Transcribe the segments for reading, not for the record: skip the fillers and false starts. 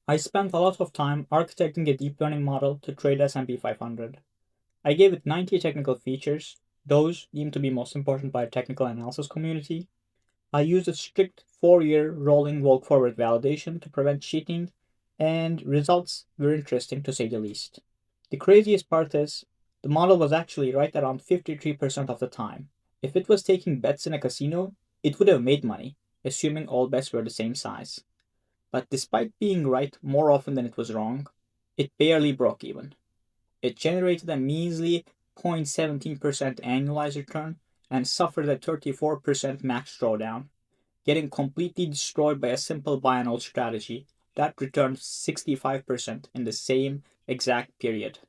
I spent a lot of time architecting a deep learning model to trade S&P 500. I gave it 90 technical features, those deemed to be most important by the technical analysis community. I used a strict 4-year rolling walk-forward validation to prevent cheating, and results were interesting to say the least. The craziest part is, the model was actually right around 53% of the time. If it was taking bets in a casino, it would have made money, assuming all bets were the same size. But despite being right more often than it was wrong, it barely broke even. It generated a measly 0.17% annualized return and suffered a 34% max drawdown, getting completely destroyed by a simple buy and hold strategy that returned 65% in the same exact period.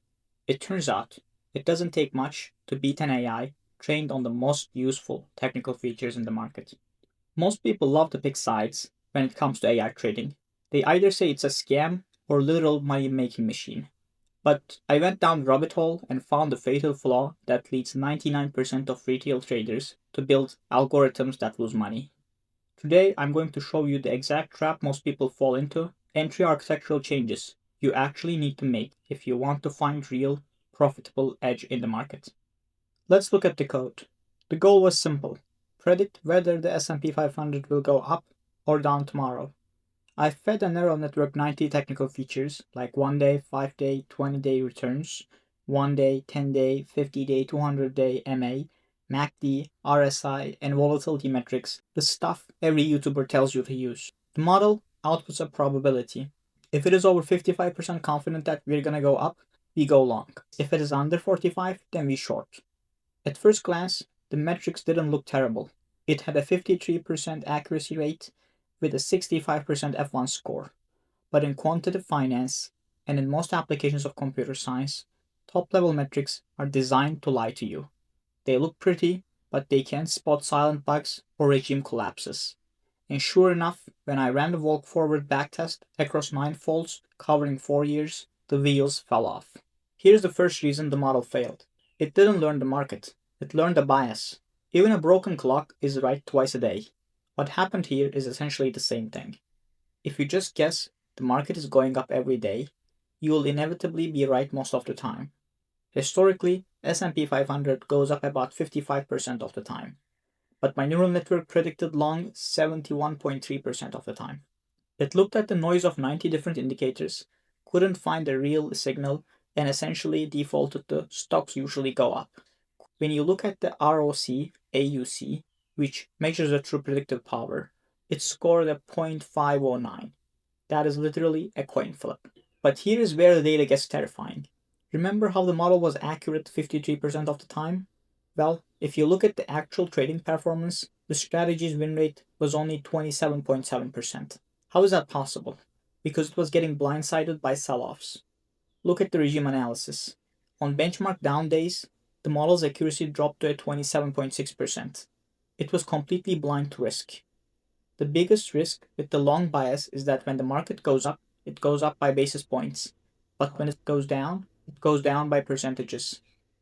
It turns out it doesn't take much to beat an AI trained on the most useful technical features in the market. Most people love to pick sides when it comes to AI trading. They either say it's a scam or literal money making machine. But I went down the rabbit hole and found the fatal flaw that leads 99% of retail traders to build algorithms that lose money. Today I'm going to show you the exact trap most people fall into and three architectural changes you actually need to make if you want to find real, profitable edge in the market. Let's look at the code. The goal was simple: predict whether the S&P 500 will go up or down tomorrow. I fed a neural network 90 technical features like 1 day, 5 day, 20-day returns, 1 day, 10 day, 50 day, 200 day MA, MACD, RSI, and volatility metrics, the stuff every YouTuber tells you to use. The model outputs a probability. If it is over 55% confident that we're gonna go up, we go long. If it is under 45, then we short. At first glance, the metrics didn't look terrible. It had a 53% accuracy rate with a 65% F1 score. But in quantitative finance and in most applications of computer science, top level metrics are designed to lie to you. They look pretty, but they can't spot silent bugs or regime collapses. And sure enough, when I ran the walk forward backtest across 9 folds covering 4 years, the wheels fell off. Here's the first reason the model failed. It didn't learn the market, it learned a bias. Even a broken clock is right twice a day. What happened here is essentially the same thing. If you just guess the market is going up every day, you will inevitably be right most of the time. Historically, S&P 500 goes up about 55% of the time, but my neural network predicted long 71.3% of the time. It looked at the noise of 90 different indicators, couldn't find a real signal, and essentially defaulted to stocks usually go up. When you look at the ROC AUC, which measures the true predictive power, it scored a 0.509. That is literally a coin flip. But here is where the data gets terrifying. Remember how the model was accurate 53% of the time? Well, if you look at the actual trading performance, the strategy's win rate was only 27.7%. How is that possible? Because it was getting blindsided by sell-offs. Look at the regime analysis. On benchmark down days, the model's accuracy dropped to 27.6%. It was completely blind to risk. The biggest risk with the long bias is that when the market goes up, it goes up by basis points. But when it goes down by percentages.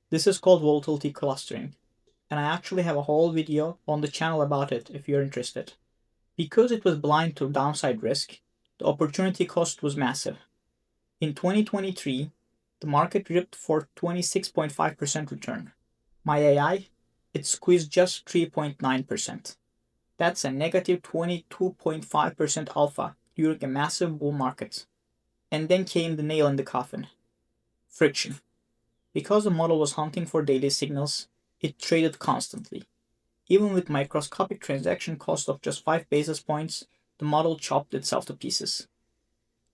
This is called volatility clustering, and I actually have a whole video on the channel about it if you're interested. Because it was blind to downside risk, the opportunity cost was massive. In 2023, the market ripped for 26.5% return. My AI, it squeezed just 3.9%. That's a negative 22.5% alpha during a massive bull market. And then came the nail in the coffin: friction. Because the model was hunting for daily signals, it traded constantly. Even with microscopic transaction cost of just 5 basis points, the model chopped itself to pieces.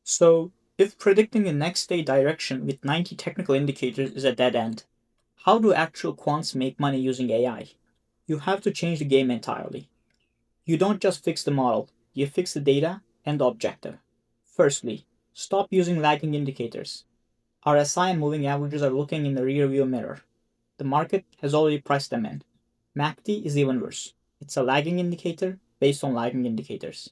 So, if predicting the next day direction with 90 technical indicators is a dead end, how do actual quants make money using AI? You have to change the game entirely. You don't just fix the model, you fix the data and the objective. Firstly, stop using lagging indicators. RSI and moving averages are looking in the rearview mirror. The market has already priced them in. MACD is even worse. It's a lagging indicator based on lagging indicators.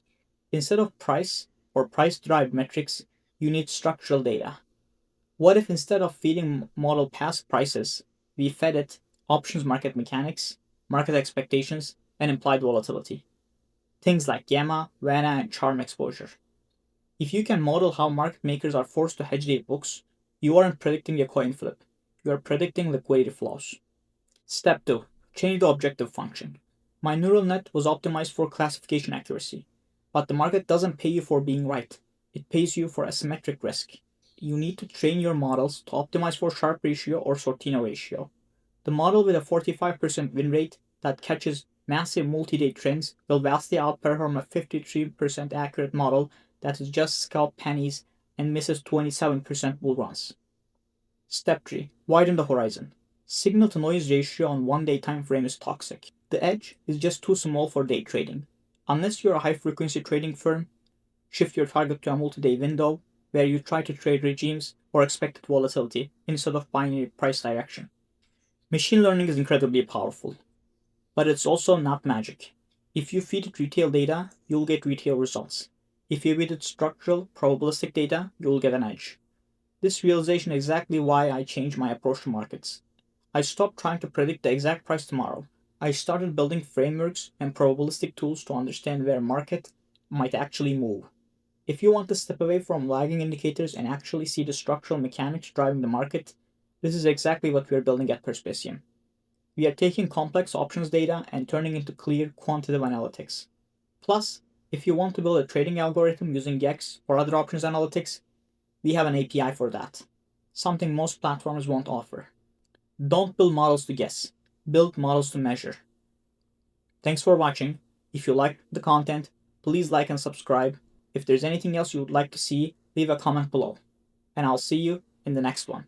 Instead of price or price-derived metrics, you need structural data. What if instead of feeding model past prices, we fed it options market mechanics, market expectations, and implied volatility? Things like gamma, VANA, and charm exposure. If you can model how market makers are forced to hedge their books, you aren't predicting a coin flip. You are predicting liquidity flows. Step 2. Change the objective function. My neural net was optimized for classification accuracy, but the market doesn't pay you for being right. It pays you for asymmetric risk. You need to train your models to optimize for Sharpe ratio or Sortino ratio. The model with a 45% win rate that catches massive multi-day trends will vastly outperform a 53% accurate model that is just scalp pennies and misses 27% bull runs. Step 3. Widen the horizon. Signal to noise ratio on 1 day time frame is toxic. The edge is just too small for day trading. Unless you're a high frequency trading firm, shift your target to a multi-day window where you try to trade regimes or expected volatility instead of binary price direction. Machine learning is incredibly powerful, but it's also not magic. If you feed it retail data, you'll get retail results. If you feed it structural, probabilistic data, you'll get an edge. This realization is exactly why I changed my approach to markets. I stopped trying to predict the exact price tomorrow. I started building frameworks and probabilistic tools to understand where a market might actually move. If you want to step away from lagging indicators and actually see the structural mechanics driving the market, this is exactly what we are building at Perspicium. We are taking complex options data and turning into clear quantitative analytics. Plus, if you want to build a trading algorithm using GEX or other options analytics, we have an API for that, something most platforms won't offer. Don't build models to guess, build models to measure. Thanks for watching. If you like the content, please like and subscribe. If there's anything else you would like to see, leave a comment below. And I'll see you in the next one.